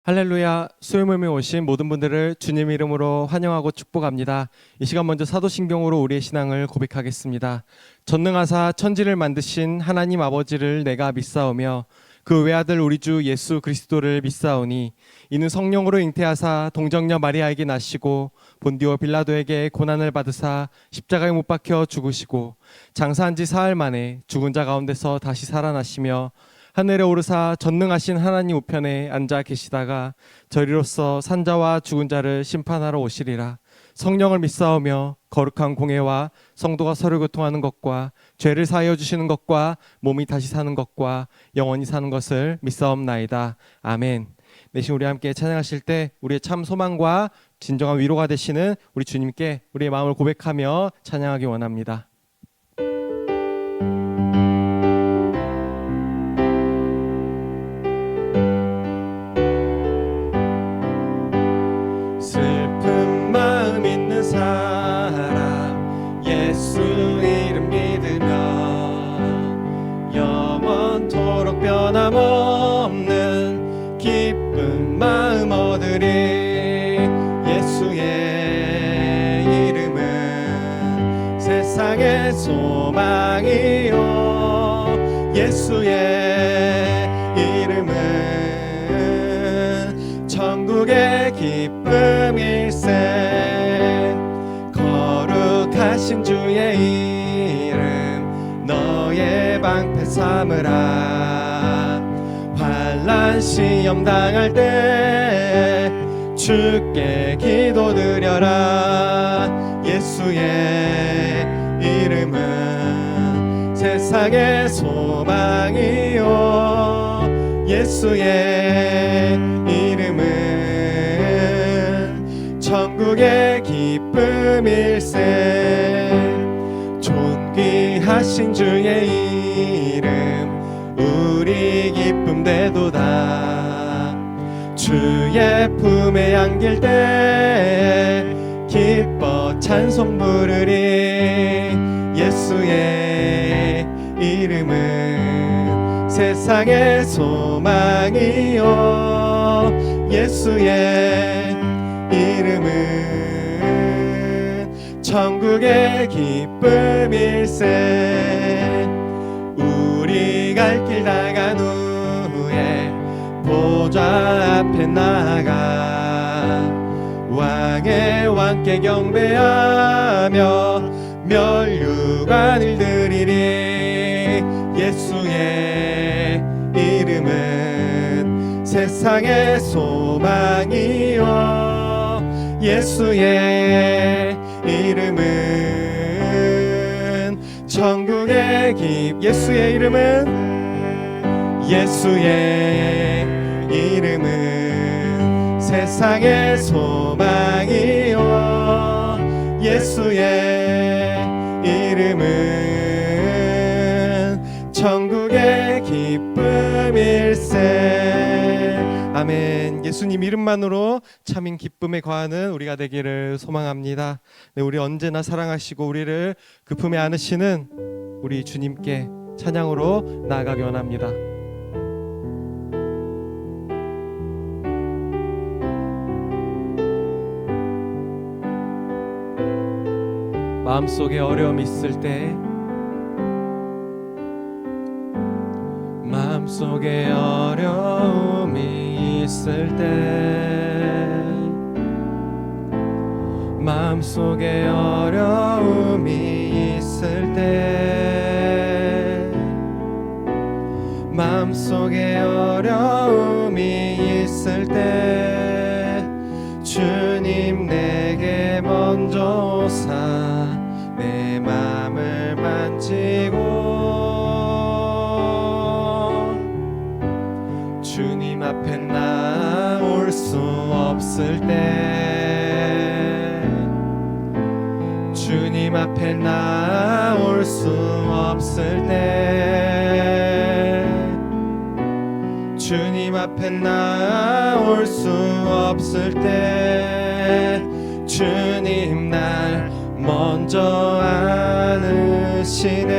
할렐루야. 수요일에 오신 모든 분들을 주님 이름으로 환영하고 축복합니다. 이 시간 먼저 사도신경으로 우리의 신앙을 고백하겠습니다. 전능하사 천지를 만드신 하나님 아버지를 내가 믿사오며 그 외아들 우리 주 예수 그리스도를 믿사오니 이는 성령으로 잉태하사 동정녀 마리아에게 나시고 본디오 빌라도에게 고난을 받으사 십자가에 못 박혀 죽으시고 장사한 지 사흘 만에 죽은 자 가운데서 다시 살아나시며 하늘에 오르사 전능하신 하나님 우편에 앉아 계시다가 저리로서 산자와 죽은 자를 심판하러 오시리라. 성령을 믿사오며 거룩한 공회와 성도가 서로 교통하는 것과 죄를 사하여 주시는 것과 몸이 다시 사는 것과 영원히 사는 것을 믿사옵나이다. 아멘. 내신 우리 함께 찬양하실 때 우리의 참 소망과 진정한 위로가 되시는 우리 주님께 우리의 마음을 고백하며 찬양하기 원합니다. 슬픈 마음 있는 사람 예수 이름 믿으며 영원토록 변함없는 기쁜 마음 얻으리. 예수의 이름은 세상의 소망이요 예수의 이름은 천국의 기쁨일세. 거룩하신 주의 이름 너의 방패 삼으라. 환난 시험 당할 때 주께 기도드려라. 예수의 이름은 세상의 소망이요 예수의 이름은 천국의 기쁨일세. 존귀하신 주의 이름 우리 기쁨 되도다. 주의 품에 안길 때 기뻐 찬송 부르리. 예수의 이름은 세상의 소망이요 예수의 이름은 천국의 기쁨일세. 우리 갈 길 다 간 후에 보좌 앞에 나가 왕의 왕께 경배하며 면류관을 드리리. 예수의 이름은 세상의 소망이요 예수의 이름은 천국의 예수의 이름은 세상의 소망이요 예수의 이름은 천국의 기쁨일세. 아멘. 예수님 이름만으로 참인 기쁨에 거하는 우리가 되기를 소망합니다. 네, 우리 언제나 사랑하시고 우리를 그 품에 안으시는 우리 주님께 찬양으로 나아가기 원합니다. 마음속에 어려움이 있을 때 마음속에 어려움이 있을 때 마음속에 어려움이 있을 때 마음속에 어려움이 있을 때 주님 내게 먼저 오사 내 맘을 만지고 주님 앞에 나올 수 없을 때 주님 앞에 나올 수 없을 때 주님 앞에 나올 수 없을 때 주님 날 먼저 안으시네.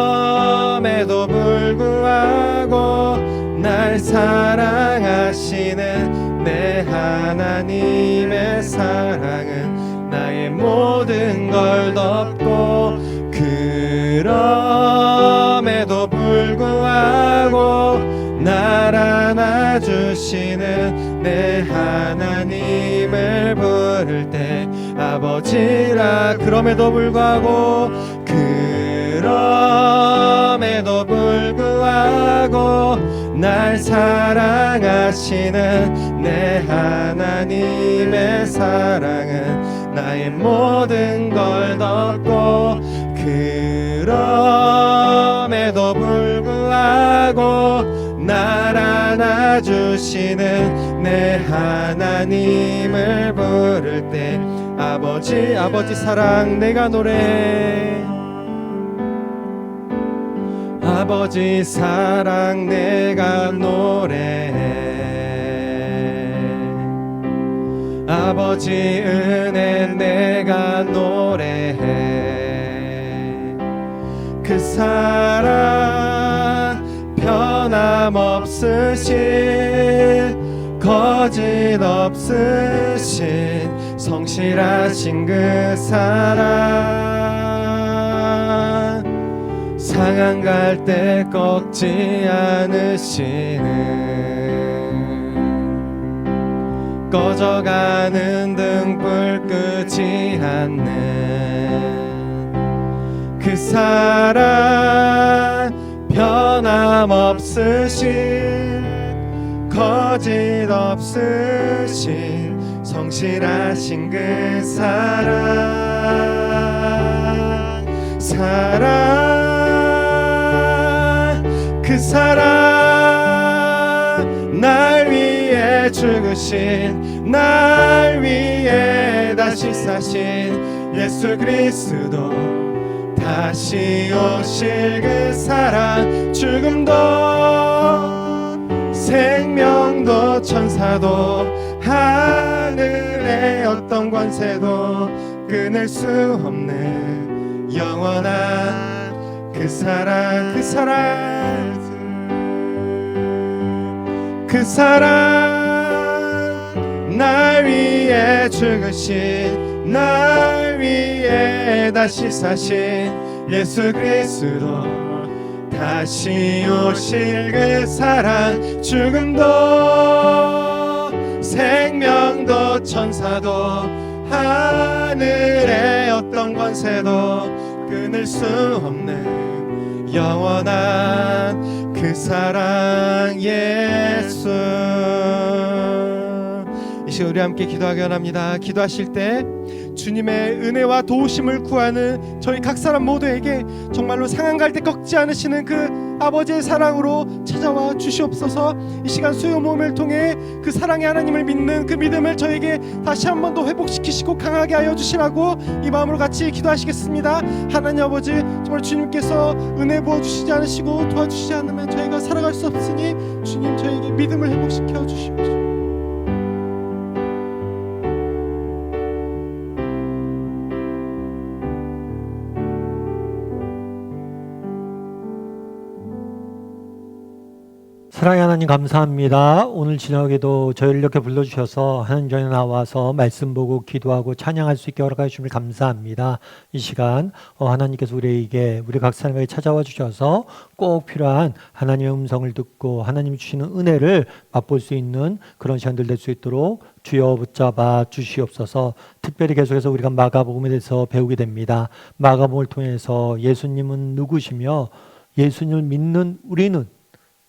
그럼에도 불구하고 사랑하시는 내 하나님의 사랑은 나의 모든 걸 덮고 그럼에도 불구하고 날 안아주시는 내 하나님을 부를 때 아버지라 그럼에도 불구하고 그럼에도 불구하고 날 사랑하시는 내 하나님의 사랑은 나의 모든 걸 덮고 그럼에도 불구하고 날 안아주시는 내 하나님을 부를 때 아버지 사랑 내가 노래해 아버지 사랑 내가 노래해 아버지 은혜 내가 노래해 그 사랑 변함없으신 거짓 없으신 성실하신 그 사랑 상한 갈 때 꺾지 않으시는 꺼져가는 등불 끄지 않는 그 사랑 변함없으신 거짓 없으신 성실하신 그 사랑 그 사랑 날 위해 죽으신 날 위해 다시 사신 예수 그리스도 다시 오실 그 사랑 죽음도 생명도 천사도 하늘의 어떤 권세도 끊을 수 없는 영원한 그 사랑 날 위해 죽으신 날 위해 다시 사신 예수 그리스도 다시 오실 그 사랑 죽음도 생명도 천사도 하늘의 어떤 권세도 끊을 수 없는 영원한 그 사랑 예수. 이 시간 우리 함께 기도하기 원합니다. 기도하실 때 주님의 은혜와 도우심을 구하는 저희 각 사람 모두에게 정말로 상한 갈 때 꺾지 않으시는 그 아버지의 사랑으로 찾아와 주시옵소서. 이 시간 수요 모임을 통해 그 사랑의 하나님을 믿는 그 믿음을 저에게 다시 한 번 더 회복시키시고 강하게 하여 주시라고 이 마음으로 같이 기도하시겠습니다. 하나님 아버지, 정말 주님께서 은혜 부어주시지 않으시고 도와주시지 않으면 저희가 살아갈 수 없으니 주님 저에게 믿음을 회복시켜 주십시오. 사랑의 하나님 감사합니다. 오늘 저녁에도 저희를 이렇게 불러주셔서 하나님 전에 나와서 말씀 보고 기도하고 찬양할 수 있게 허락해 주심을 감사합니다. 이 시간 하나님께서 우리에게 우리 각 사람에게 찾아와 주셔서 꼭 필요한 하나님의 음성을 듣고 하나님이 주시는 은혜를 맛볼 수 있는 그런 시간들 될 수 있도록 주여 붙잡아 주시옵소서. 특별히 계속해서 우리가 마가복음에 대해서 배우게 됩니다. 마가복음을 통해서 예수님은 누구시며 예수님을 믿는 우리는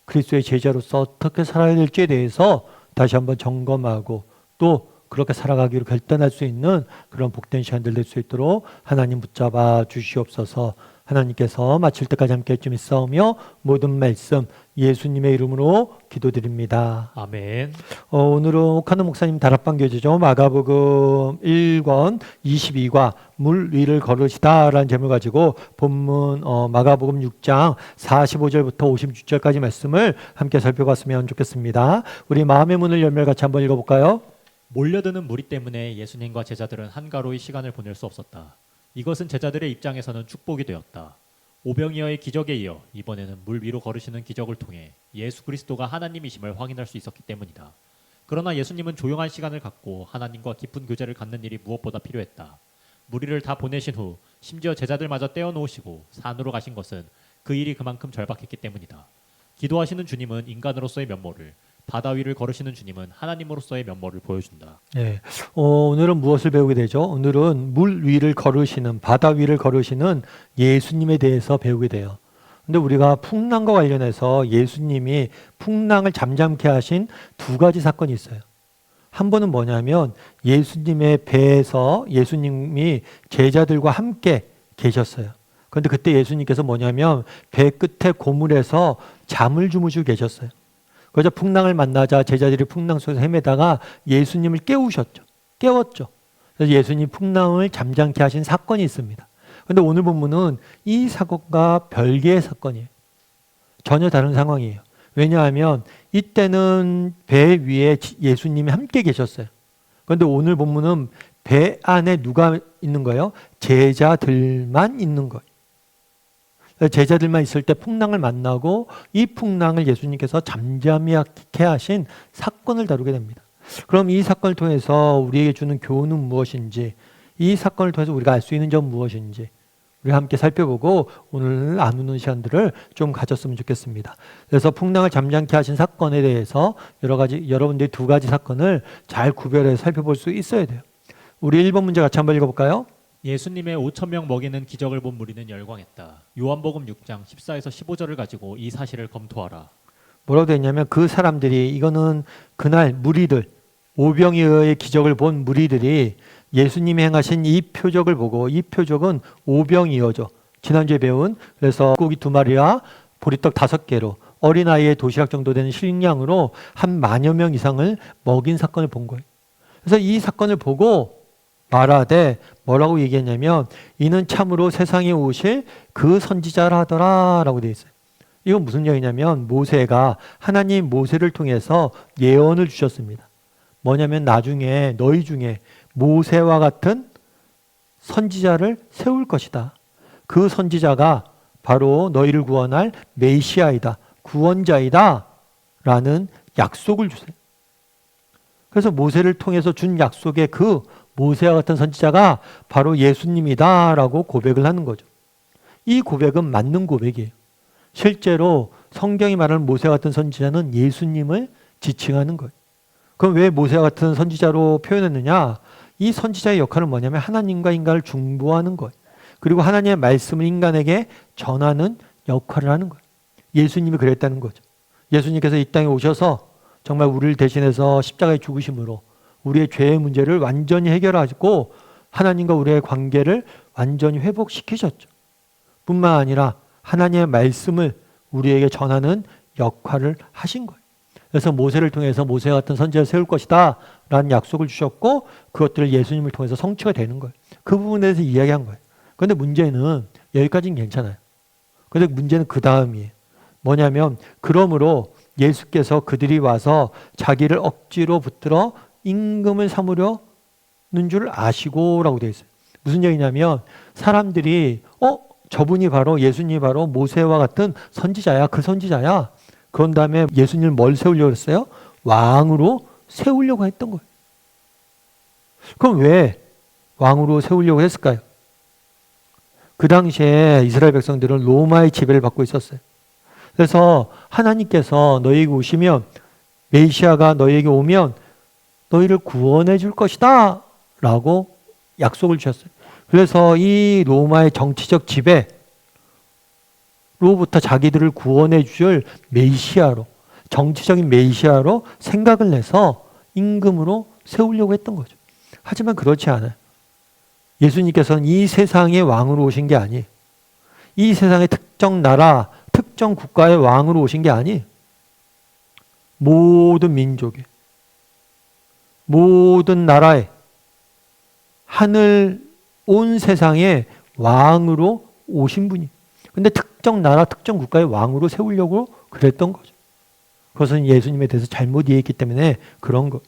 그리스도의 제자로서 어떻게 살아야 될지에 대해서 다시 한번 점검하고 또 그렇게 살아가기로 결단할 수 있는 그런 복된 시간들 될 수 있도록 하나님 붙잡아 주시옵소서. 하나님께서 마칠 때까지 함께 좀 있사오며 모든 말씀 예수님의 이름으로 기도드립니다. 아멘. 오늘은 옥하는 목사님 다락방 교재죠. 마가복음 1권 22과 물 위를 걸으시다 라는 제목을 가지고 본문 마가복음 6장 45절부터 56절까지 말씀을 함께 살펴봤으면 좋겠습니다. 우리 마음의 문을 열며 같이 한번 읽어볼까요? 몰려드는 무리 때문에 예수님과 제자들은 한가로이 시간을 보낼 수 없었다. 이것은 제자들의 입장에서는 축복이 되었다. 오병이어의 기적에 이어 이번에는 물 위로 걸으시는 기적을 통해 예수 그리스도가 하나님이심을 확인할 수 있었기 때문이다. 그러나 예수님은 조용한 시간을 갖고 하나님과 깊은 교제를 갖는 일이 무엇보다 필요했다. 무리를 다 보내신 후 심지어 제자들마저 떼어놓으시고 산으로 가신 것은 그 일이 그만큼 절박했기 때문이다. 기도하시는 주님은 인간으로서의 면모를, 바다 위를 걸으시는 주님은 하나님으로서의 면모를 보여준다. 네. 오늘은 무엇을 배우게 되죠? 오늘은 물 위를 걸으시는, 바다 위를 걸으시는 예수님에 대해서 배우게 돼요. 근데 우리가 풍랑과 관련해서 예수님이 풍랑을 잠잠케 하신 두 가지 사건이 있어요. 한 번은 뭐냐면 예수님의 배에서 예수님이 제자들과 함께 계셨어요. 그런데 그때 예수님께서 뭐냐면 배 끝에 고물에서 잠을 주무시고 계셨어요. 그래서 풍랑을 만나자 제자들이 풍랑 속에서 헤매다가 예수님을 깨웠죠. 그래서 예수님 풍랑을 잠잠케 하신 사건이 있습니다. 그런데 오늘 본문은 이 사건과 별개의 사건이에요. 전혀 다른 상황이에요. 왜냐하면 이때는 배 위에 예수님이 함께 계셨어요. 그런데 오늘 본문은 배 안에 누가 있는 거예요? 제자들만 있는 거예요. 제자들만 있을 때 풍랑을 만나고 이 풍랑을 예수님께서 잠잠케 하신 사건을 다루게 됩니다. 그럼 이 사건을 통해서 우리에게 주는 교훈은 무엇인지, 이 사건을 통해서 우리가 알 수 있는 점은 무엇인지 우리가 함께 살펴보고 오늘 나누는 시간들을 좀 가졌으면 좋겠습니다. 그래서 풍랑을 잠잠케 하신 사건에 대해서 여러분들이 두 가지 사건을 잘 구별해서 살펴볼 수 있어야 돼요. 우리 1번 문제 같이 한번 읽어볼까요? 예수님의 5,000명 먹이는 기적을 본 무리는 열광했다. 요한복음 6장 14에서 15절을 가지고 이 사실을 검토하라. 뭐라고 되어 있냐면 그 사람들이, 이거는 그날 무리들, 오병이어의 기적을 본 무리들이 예수님이 행하신 이 표적을 보고, 이 표적은 오병이어죠. 지난주에 배운, 그래서 고기 2마리와 보리떡 5개로 어린아이의 도시락 정도 되는 식량으로 한 10,000여 명 이상을 먹인 사건을 본 거예요. 그래서 이 사건을 보고 말하되 뭐라고 얘기했냐면 이는 참으로 세상에 오실 그 선지자라 하더라 라고 되어 있어요. 이건 무슨 얘기냐면 모세가, 하나님 모세를 통해서 예언을 주셨습니다. 뭐냐면 나중에 너희 중에 모세와 같은 선지자를 세울 것이다. 그 선지자가 바로 너희를 구원할 메시아이다, 구원자이다 라는 약속을 주세요. 그래서 모세를 통해서 준 약속의 그 모세와 같은 선지자가 바로 예수님이다 라고 고백을 하는 거죠. 이 고백은 맞는 고백이에요. 실제로 성경이 말하는 모세와 같은 선지자는 예수님을 지칭하는 거예요. 그럼 왜 모세와 같은 선지자로 표현했느냐? 이 선지자의 역할은 뭐냐면 하나님과 인간을 중보하는 거예요. 그리고 하나님의 말씀을 인간에게 전하는 역할을 하는 거예요. 예수님이 그랬다는 거죠. 예수님께서 이 땅에 오셔서 정말 우리를 대신해서 십자가에 죽으심으로 우리의 죄의 문제를 완전히 해결하고 하나님과 우리의 관계를 완전히 회복시키셨죠. 뿐만 아니라 하나님의 말씀을 우리에게 전하는 역할을 하신 거예요. 그래서 모세를 통해서 모세와 같은 선지자를 세울 것이다 라는 약속을 주셨고 그것들을 예수님을 통해서 성취가 되는 거예요. 그 부분에 대해서 이야기한 거예요. 그런데 문제는 여기까지는 괜찮아요. 그런데 문제는 그 다음이에요. 뭐냐면 그러므로 예수께서 그들이 와서 자기를 억지로 붙들어 임금을 삼으려는 줄 아시고 라고 되어 있어요. 무슨 얘기냐면 사람들이 저분이 바로, 예수님이 바로 모세와 같은 선지자야, 그 선지자야. 그런 다음에 예수님을 뭘 세우려고 했어요? 왕으로 세우려고 했던 거예요. 그럼 왜 왕으로 세우려고 했을까요? 그 당시에 이스라엘 백성들은 로마의 지배를 받고 있었어요. 그래서 하나님께서 너희에게 오시면, 메시아가 너희에게 오면 너희를 구원해 줄 것이다 라고 약속을 주셨어요. 그래서 이 로마의 정치적 지배로부터 자기들을 구원해 줄 메시아로, 정치적인 메시아로 생각을 내서 임금으로 세우려고 했던 거죠. 하지만 그렇지 않아요. 예수님께서는 이 세상의 왕으로 오신 게 아니에요. 이 세상의 특정 나라, 특정 국가의 왕으로 오신 게 아니에요. 모든 민족의, 모든 나라의, 하늘 온 세상의 왕으로 오신 분이. 근데 특정 나라, 특정 국가의 왕으로 세우려고 그랬던 거죠. 그것은 예수님에 대해서 잘못 이해했기 때문에 그런 거.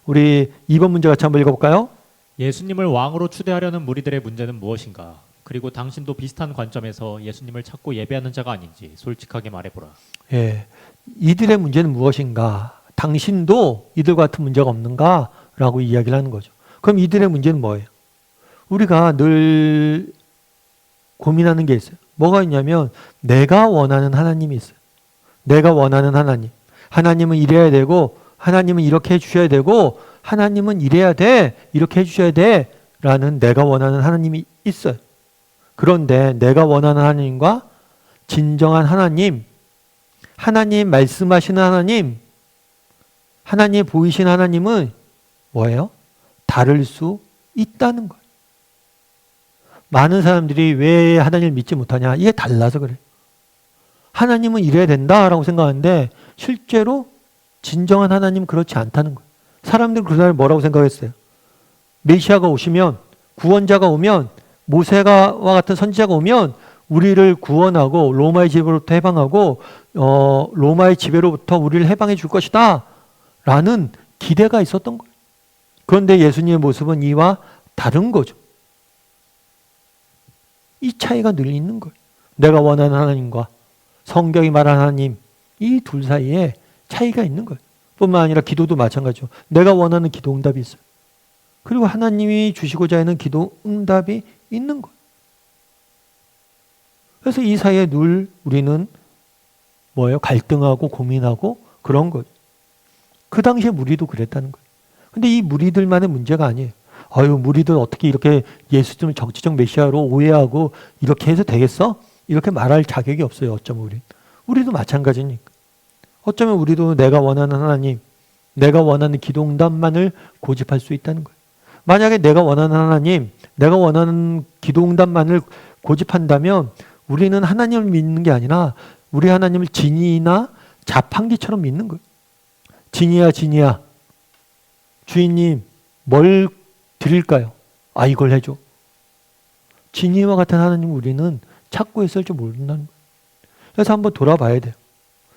우리 2번 문제 같이 한번 읽어볼까요? 예수님을 왕으로 추대하려는 무리들의 문제는 무엇인가? 그리고 당신도 비슷한 관점에서 예수님을 찾고 예배하는 자가 아닌지 솔직하게 말해보라. 예, 이들의 문제는 무엇인가? 당신도 이들 같은 문제가 없는가? 라고 이야기를 하는 거죠. 그럼 이들의 문제는 뭐예요? 우리가 늘 고민하는 게 있어요. 뭐가 있냐면 내가 원하는 하나님이 있어요. 내가 원하는 하나님. 하나님은 이래야 되고 하나님은 이렇게 해주셔야 되고 하나님은 이래야 돼. 이렇게 해주셔야 돼. 라는 내가 원하는 하나님이 있어요. 그런데 내가 원하는 하나님과 진정한 하나님, 하나님 말씀하시는 하나님, 하나님 보이신 하나님은 뭐예요? 다를 수 있다는 거예요. 많은 사람들이 왜 하나님을 믿지 못하냐? 이게 달라서 그래요. 하나님은 이래야 된다라고 생각하는데 실제로 진정한 하나님은 그렇지 않다는 거예요. 사람들은 그 사람을 뭐라고 생각했어요? 메시아가 오시면, 구원자가 오면, 모세와 같은 선지자가 오면 우리를 구원하고 로마의 지배로부터 해방하고 로마의 지배로부터 우리를 해방해 줄 것이다 라는 기대가 있었던 거예요. 그런데 예수님의 모습은 이와 다른 거죠. 이 차이가 늘 있는 거예요. 내가 원하는 하나님과 성경이 말하는 하나님, 이 둘 사이에 차이가 있는 거예요. 뿐만 아니라 기도도 마찬가지죠. 내가 원하는 기도 응답이 있어요. 그리고 하나님이 주시고자 하는 기도 응답이 있는 거예요. 그래서 이 사이에 늘 우리는 뭐예요? 갈등하고 고민하고 그런 거예요. 그 당시에 무리도 그랬다는 거예요. 근데 이 무리들만의 문제가 아니에요. 아유, 무리들 어떻게 이렇게 예수님을 정치적 메시아로 오해하고 이렇게 해서 되겠어? 이렇게 말할 자격이 없어요. 어쩌면 우리도 마찬가지니까. 어쩌면 우리도 내가 원하는 하나님, 내가 원하는 기도 응답만을 고집할 수 있다는 거예요. 만약에 내가 원하는 하나님, 내가 원하는 기도 응답만을 고집한다면 우리는 하나님을 믿는 게 아니라 우리 하나님을 진이나 자판기처럼 믿는 거예요. 진이야, 주인님 뭘 드릴까요? 아, 이걸 해줘. 진이와 같은 하나님 우리는 찾고 있을 줄 모른다는 거예요. 그래서 한번 돌아봐야 돼요.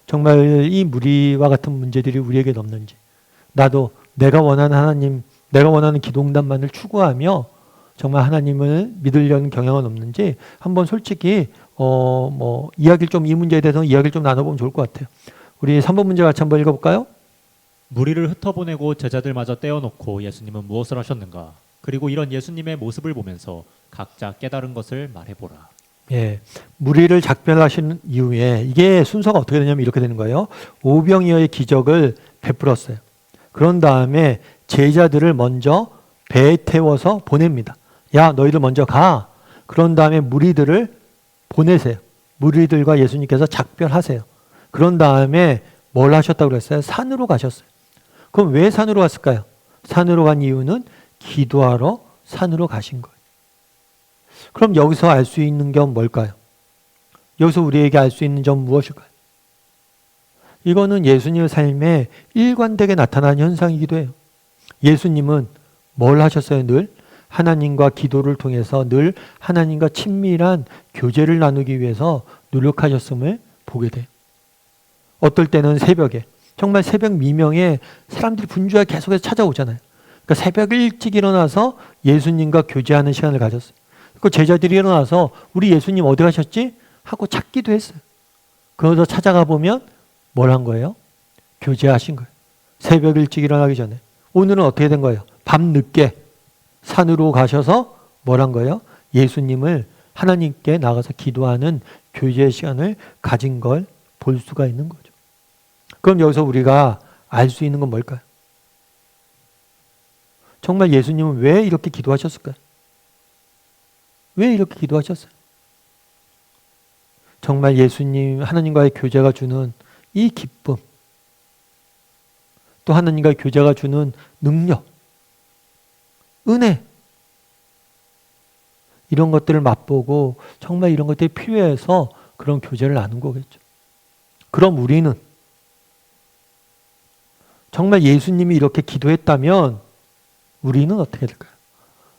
정말 이 무리와 같은 문제들이 우리에게 없는지, 나도 내가 원하는 하나님, 내가 원하는 기도응답만을 추구하며 정말 하나님을 믿으려는 경향은 없는지 한번 솔직히 이야기를 좀, 이 문제에 대해서 이야기를 좀 나눠보면 좋을 것 같아요. 우리 3번 문제 같이 한번 읽어볼까요? 무리를 흩어보내고 제자들마저 떼어놓고 예수님은 무엇을 하셨는가? 그리고 이런 예수님의 모습을 보면서 각자 깨달은 것을 말해보라. 예, 무리를 작별하신 이후에 이게 순서가 어떻게 되냐면 이렇게 되는 거예요. 오병이어의 기적을 베풀었어요. 그런 다음에 제자들을 먼저 배에 태워서 보냅니다. 야, 너희들 먼저 가. 그런 다음에 무리들을 보내세요. 무리들과 예수님께서 작별하세요. 그런 다음에 뭘 하셨다고 그랬어요? 산으로 가셨어요. 그럼 왜 산으로 갔을까요? 산으로 간 이유는 기도하러 산으로 가신 거예요. 그럼 여기서 알 수 있는 점 뭘까요? 여기서 우리에게 알 수 있는 점 무엇일까요? 이거는 예수님의 삶에 일관되게 나타난 현상이기도 해요. 예수님은 뭘 하셨어요? 늘 하나님과 기도를 통해서 늘 하나님과 친밀한 교제를 나누기 위해서 노력하셨음을 보게 돼요. 어떨 때는 새벽에, 정말 새벽 미명에 사람들이 분주하게 계속해서 찾아오잖아요. 그러니까 새벽 일찍 일어나서 예수님과 교제하는 시간을 가졌어요. 그 제자들이 일어나서 우리 예수님 어디 가셨지? 하고 찾기도 했어요. 그래서 찾아가 보면 뭘 한 거예요? 교제하신 거예요. 새벽 일찍 일어나기 전에. 오늘은 어떻게 된 거예요? 밤 늦게 산으로 가셔서 뭘 한 거예요? 예수님을 하나님께 나가서 기도하는 교제 시간을 가진 걸 볼 수가 있는 거죠. 그럼 여기서 우리가 알 수 있는 건 뭘까요? 정말 예수님은 왜 이렇게 기도하셨을까요? 왜 이렇게 기도하셨어요? 정말 예수님, 하나님과의 교제가 주는 이 기쁨, 또 하나님과의 교제가 주는 능력, 은혜, 이런 것들을 맛보고 정말 이런 것들이 필요해서 그런 교제를 나눈 거겠죠. 그럼 우리는 정말 예수님이 이렇게 기도했다면 우리는 어떻게 될까요?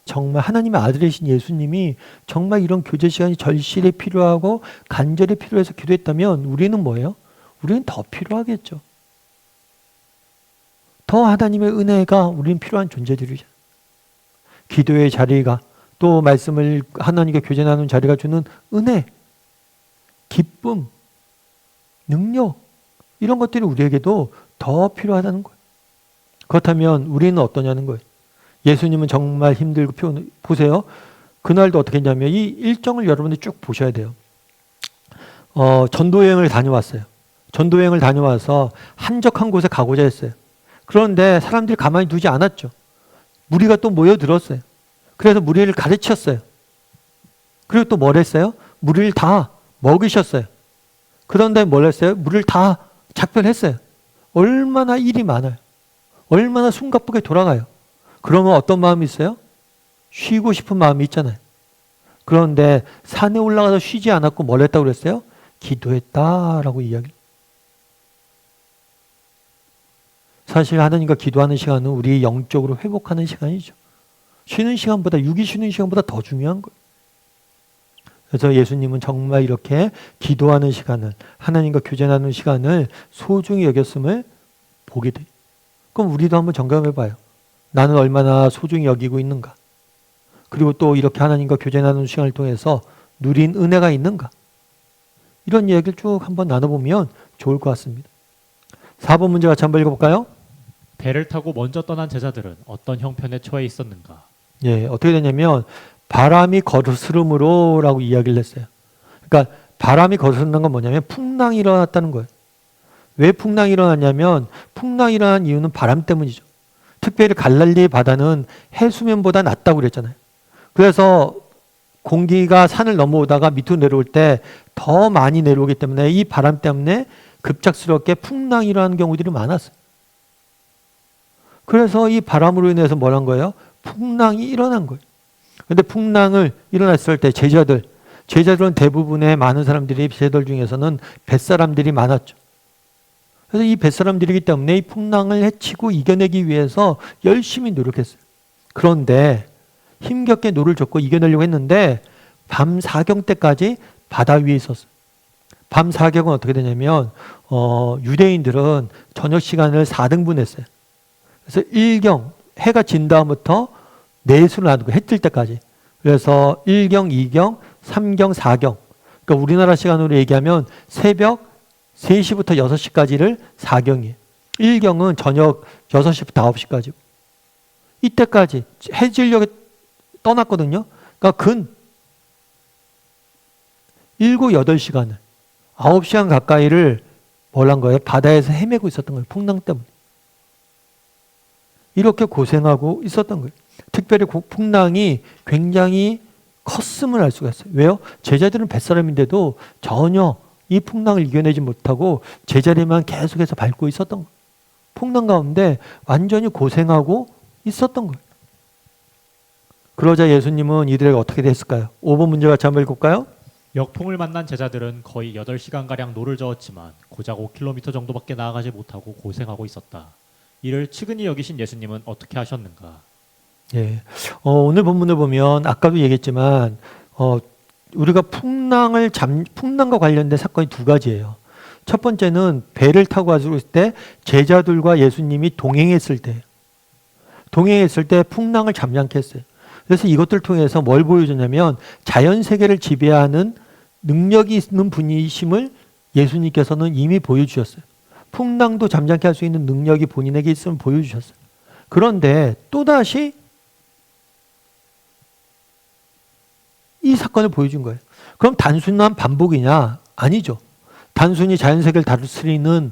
정말 하나님의 아들이신 예수님이 정말 이런 교제 시간이 절실히 필요하고 간절히 필요해서 기도했다면 우리는 뭐예요? 우리는 더 필요하겠죠. 더 하나님의 은혜가 우리는 필요한 존재들이죠. 기도의 자리가 또 말씀을 하나님과 교제 나누는 자리가 주는 은혜, 기쁨, 능력 이런 것들이 우리에게도 더 필요하다는 거예요. 그렇다면 우리는 어떠냐는 거예요. 예수님은 정말 힘들고 보세요. 그날도 어떻게 했냐면 이 일정을 여러분들 쭉 보셔야 돼요. 전도여행을 다녀왔어요. 전도여행을 다녀와서 한적한 곳에 가고자 했어요. 그런데 사람들이 가만히 두지 않았죠. 무리가 또 모여들었어요. 그래서 무리를 가르쳤어요. 그리고 또 뭘 했어요? 무리를 다 먹이셨어요. 그런 다음에 뭘 했어요? 무리를 다 작별했어요. 얼마나 일이 많아요. 얼마나 숨가쁘게 돌아가요. 그러면 어떤 마음이 있어요? 쉬고 싶은 마음이 있잖아요. 그런데 산에 올라가서 쉬지 않았고 뭘 했다고 그랬어요? 기도했다라고 이야기. 사실 하나님과 기도하는 시간은 우리 영적으로 회복하는 시간이죠. 쉬는 시간보다, 육이 쉬는 시간보다 더 중요한 거예요. 그래서 예수님은 정말 이렇게 기도하는 시간을, 하나님과 교제 나누는 시간을 소중히 여겼음을 보게 돼요. 그럼 우리도 한번 점검해 봐요. 나는 얼마나 소중히 여기고 있는가? 그리고 또 이렇게 하나님과 교제 나누는 시간을 통해서 누린 은혜가 있는가? 이런 이야기를 쭉 한번 나눠보면 좋을 것 같습니다. 4번 문제 같이 한번 읽어볼까요? 배를 타고 먼저 떠난 제자들은 어떤 형편에 처해 있었는가? 예, 어떻게 되냐면 바람이 거스름으로 라고 이야기를 했어요. 그러니까 바람이 거스른다는 건 뭐냐면 풍랑이 일어났다는 거예요. 왜 풍랑이 일어났냐면 풍랑이 일어난 이유는 바람 때문이죠. 특별히 갈릴리 바다는 해수면보다 낮다고 그랬잖아요. 그래서 공기가 산을 넘어오다가 밑으로 내려올 때 더 많이 내려오기 때문에 이 바람 때문에 급작스럽게 풍랑이 일어나는 경우들이 많았어요. 그래서 이 바람으로 인해서 뭘 한 거예요? 풍랑이 일어난 거예요. 그런데 풍랑을 일어났을 때 제자들은 대부분의 많은 사람들이 제자들 중에서는 뱃사람들이 많았죠. 그래서 이 뱃사람들이기 때문에 이 풍랑을 헤치고 이겨내기 위해서 열심히 노력했어요. 그런데 힘겹게 노를 젓고 이겨내려고 했는데 밤 사경 때까지 바다 위에 있었어요. 밤 사경은 어떻게 되냐면 유대인들은 저녁 시간을 4등분 했어요. 그래서 1경, 해가 진 다음부터 넷으로 나누고 해 뜰 때까지. 그래서 1경, 2경, 3경, 4경. 그러니까 우리나라 시간으로 얘기하면 새벽 3시부터 6시까지를 4경이에요. 1경은 저녁 6시부터 9시까지. 이때까지 해질녘에 떠났거든요. 그러니까 근 7, 8시간을 9시간 가까이를 뭘 한 거예요? 바다에서 헤매고 있었던 거예요. 풍랑 때문에. 이렇게 고생하고 있었던 거예요. 특별히 풍랑이 굉장히 컸음을 알 수가 있어요. 왜요? 제자들은 뱃사람인데도 전혀 이 풍랑을 이겨내지 못하고 제자리만 계속해서 밟고 있었던 거예요. 풍랑 가운데 완전히 고생하고 있었던 거예요. 그러자 예수님은 이들에게 어떻게 됐을까요? 5번 문제 같이 한번 읽을까요? 역풍을 만난 제자들은 거의 8시간가량 노를 저었지만 고작 5km 정도밖에 나아가지 못하고 고생하고 있었다. 이를 측은히 여기신 예수님은 어떻게 하셨는가? 예. 오늘 본문을 보면 아까도 얘기했지만 우리가 풍랑과 관련된 사건이 두 가지예요. 첫 번째는 배를 타고 가지고 있을 때 제자들과 예수님이 동행했을 때 풍랑을 잠잠케 했어요. 그래서 이것들 통해서 뭘 보여주냐면 자연 세계를 지배하는 능력이 있는 분이심을 예수님께서는 이미 보여주셨어요. 풍랑도 잠잠케 할 수 있는 능력이 본인에게 있음을 보여주셨어요. 그런데 또다시 이 사건을 보여준 거예요. 그럼 단순한 반복이냐? 아니죠. 단순히 자연세계를 다스리는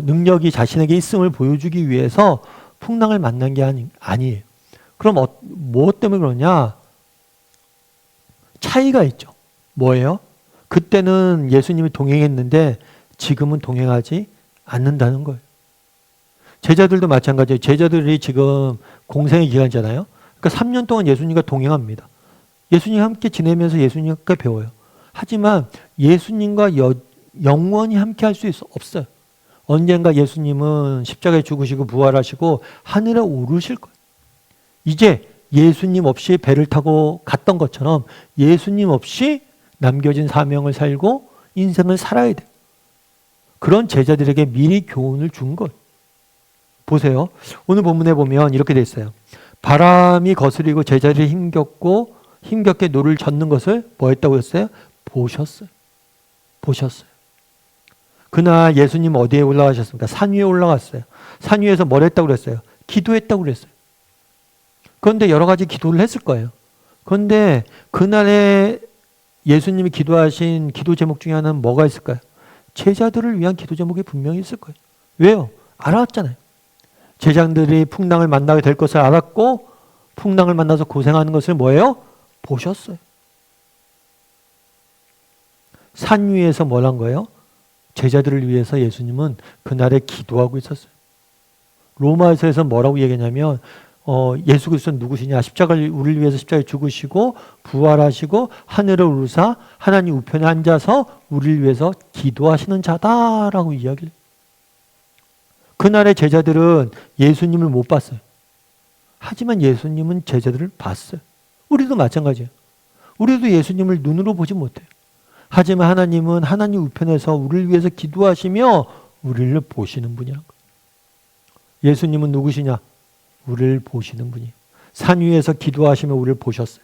능력이 자신에게 있음을 보여주기 위해서 풍랑을 만난 게 아니에요. 그럼 무엇 때문에 그러냐? 차이가 있죠. 뭐예요? 그때는 예수님이 동행했는데 지금은 동행하지 않는다는 거예요. 제자들도 마찬가지예요. 제자들이 지금 공생의 기간이잖아요. 그러니까 3년 동안 예수님과 동행합니다. 예수님과 함께 지내면서 예수님과 배워요. 하지만 예수님과 영원히 함께 할 수 없어요. 언젠가 예수님은 십자가에 죽으시고 부활하시고 하늘에 오르실 거예요. 이제 예수님 없이 배를 타고 갔던 것처럼 예수님 없이 남겨진 사명을 살고 인생을 살아야 돼요. 그런 제자들에게 미리 교훈을 준 거예요. 보세요. 오늘 본문에 보면 이렇게 돼 있어요. 바람이 거스리고 제자들이 힘겹게 노를 젓는 것을 뭐 했다고 했어요? 보셨어요. 보셨어요. 그날 예수님 어디에 올라가셨습니까? 산 위에 올라갔어요. 산 위에서 뭘 했다고 그랬어요? 기도했다고 그랬어요. 그런데 여러 가지 기도를 했을 거예요. 그런데 그날에 예수님이 기도하신 기도 제목 중에 하나는 뭐가 있을까요? 제자들을 위한 기도 제목이 분명히 있을 거예요. 왜요? 알았잖아요. 제자들이 풍랑을 만나게 될 것을 알았고 풍랑을 만나서 고생하는 것을 뭐예요? 보셨어요. 산 위에서 뭘 한 거예요? 제자들을 위해서 예수님은 그날에 기도하고 있었어요. 로마서에서 뭐라고 얘기했냐면 예수 그리스도는 누구시냐? 십자가를 우리를 위해서 십자가에 죽으시고 부활하시고 하늘을 오르사 하나님 우편에 앉아서 우리를 위해서 기도하시는 자다라고 이야기를. 그날의 제자들은 예수님을 못 봤어요. 하지만 예수님은 제자들을 봤어요. 우리도 마찬가지예요. 우리도 예수님을 눈으로 보지 못해요. 하지만 하나님은 하나님 우편에서 우리를 위해서 기도하시며 우리를 보시는 분이라는 거예요. 예수님은 누구시냐? 우리를 보시는 분이에요. 산 위에서 기도하시며 우리를 보셨어요.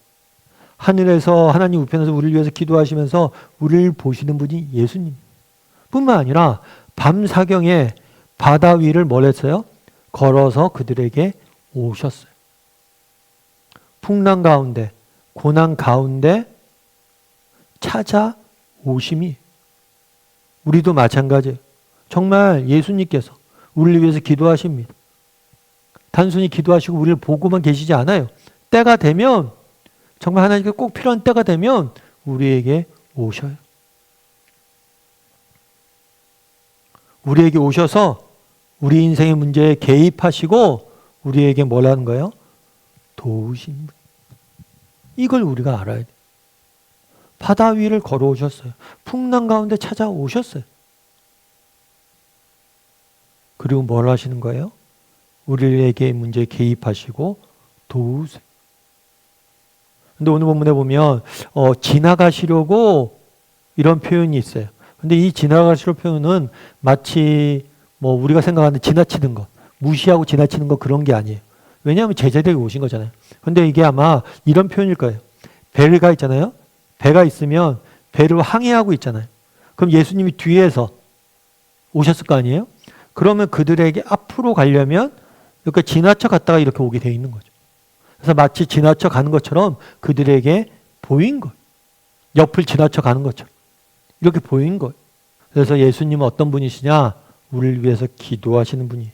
하늘에서 하나님 우편에서 우리를 위해서 기도하시면서 우리를 보시는 분이 예수님 뿐만 아니라 밤 사경에 바다 위를 뭘 했어요? 걸어서 그들에게 오셨어요. 풍랑 가운데 고난 가운데 찾아오심이 우리도 마찬가지예요. 정말 예수님께서 우리를 위해서 기도하십니다. 단순히 기도하시고 우리를 보고만 계시지 않아요. 때가 되면 정말 하나님께 꼭 필요한 때가 되면 우리에게 오셔요. 우리에게 오셔서 우리 인생의 문제에 개입하시고 우리에게 뭘 하는 거예요? 도우신 분. 이걸 우리가 알아야 돼요. 바다 위를 걸어오셨어요. 풍랑 가운데 찾아오셨어요. 그리고 뭘 하시는 거예요? 우리에게 문제에 개입하시고 도우세요. 근데 오늘 본문에 보면 지나가시려고 이런 표현이 있어요. 근데 이 지나가시려 표현은 마치 뭐 우리가 생각하는 지나치는 것, 무시하고 지나치는 것 그런 게 아니에요. 왜냐하면 제자들이 오신 거잖아요. 근데 이게 아마 이런 표현일 거예요. 배가 있잖아요. 배가 있으면 배를 항해하고 있잖아요. 그럼 예수님이 뒤에서 오셨을 거 아니에요? 그러면 그들에게 앞으로 가려면 이렇게 지나쳐 갔다가 이렇게 오게 돼 있는 거죠. 그래서 마치 지나쳐 가는 것처럼 그들에게 보인 거예요. 옆을 지나쳐 가는 것처럼 이렇게 보인 거예요. 그래서 예수님은 어떤 분이시냐? 우리를 위해서 기도하시는 분이에요.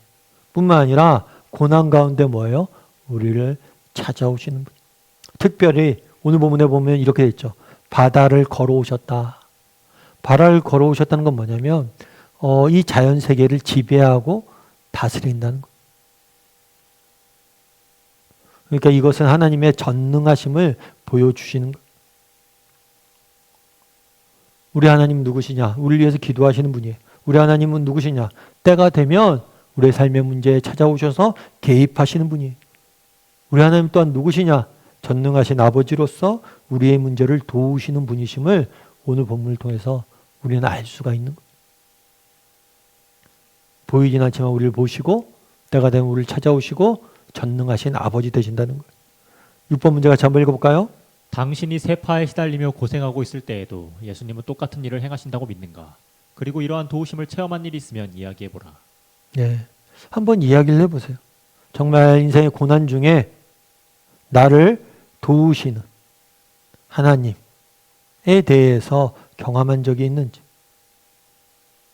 뿐만 아니라 고난 가운데 뭐예요? 우리를 찾아오시는 분. 특별히 오늘 본문에 보면 이렇게 돼 있죠. 바다를 걸어오셨다. 바다를 걸어오셨다는 건 뭐냐면 이 자연 세계를 지배하고 다스린다는 거예요. 그러니까 이것은 하나님의 전능하심을 보여주시는 거예요. 우리 하나님 누구시냐? 우리를 위해서 기도하시는 분이에요. 우리 하나님은 누구시냐? 때가 되면 우리의 삶의 문제에 찾아오셔서 개입하시는 분이에요. 우리 하나님 또한 누구시냐? 전능하신 아버지로서 우리의 문제를 도우시는 분이심을 오늘 본문을 통해서 우리는 알 수가 있는 거예요. 보이진 않지만 우리를 보시고 때가 되면 우리를 찾아오시고 전능하신 아버지 되신다는 거예요. 6번 문제 같이 한번 읽어볼까요? 당신이 세파에 시달리며 고생하고 있을 때에도 예수님은 똑같은 일을 행하신다고 믿는가? 그리고 이러한 도우심을 체험한 일이 있으면 이야기해보라. 네, 한번 이야기를 해보세요. 정말 인생의 고난 중에 나를 도우시는 하나님에 대해서 경험한 적이 있는지,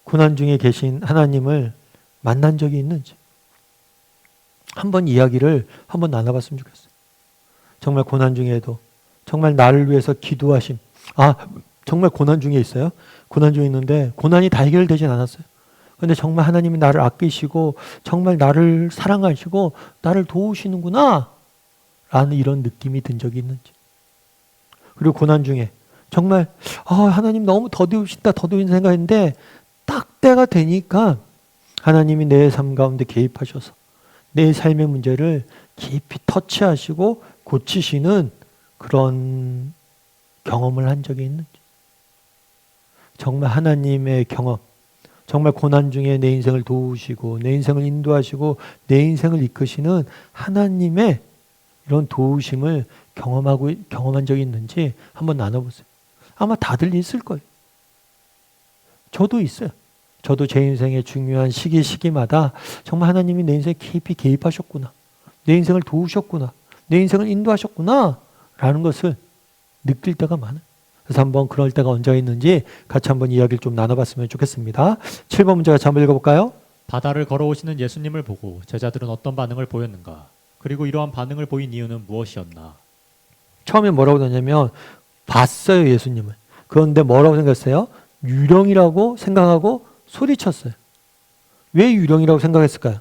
고난 중에 계신 하나님을 만난 적이 있는지 한번 이야기를 한번 나눠봤으면 좋겠어요. 정말 고난 중에도 정말 나를 위해서 기도하심. 정말 고난 중에 있어요. 고난 중에 있는데 고난이 다 해결되진 않았어요. 그런데 정말 하나님이 나를 아끼시고 정말 나를 사랑하시고 나를 도우시는구나 라는 이런 느낌이 든 적이 있는지. 그리고 고난 중에 정말 하나님 너무 더디우신다 생각했는데 딱 때가 되니까 하나님이 내 삶 가운데 개입하셔서 내 삶의 문제를 깊이 터치하시고 고치시는 그런 경험을 한 적이 있는지. 정말 하나님의 경험, 정말 고난 중에 내 인생을 도우시고 내 인생을 인도하시고 내 인생을 이끄시는 하나님의 이런 도우심을 경험한 적이 있는지 한번 나눠보세요. 아마 다들 있을 거예요. 저도 있어요. 저도 제 인생의 중요한 시기마다 정말 하나님이 내 인생에 깊이 개입하셨구나. 내 인생을 도우셨구나. 내 인생을 인도하셨구나. 라는 것을 느낄 때가 많아요. 그래서 한번 그럴 때가 언제가 있는지 같이 한번 이야기를 좀 나눠봤으면 좋겠습니다. 7번 문제 같이 한번 읽어볼까요? 바다를 걸어오시는 예수님을 보고 제자들은 어떤 반응을 보였는가? 그리고 이러한 반응을 보인 이유는 무엇이었나? 처음에 뭐라고 했냐면 봤어요, 예수님을. 그런데 뭐라고 생각했어요? 유령이라고 생각하고 소리쳤어요. 왜 유령이라고 생각했을까요?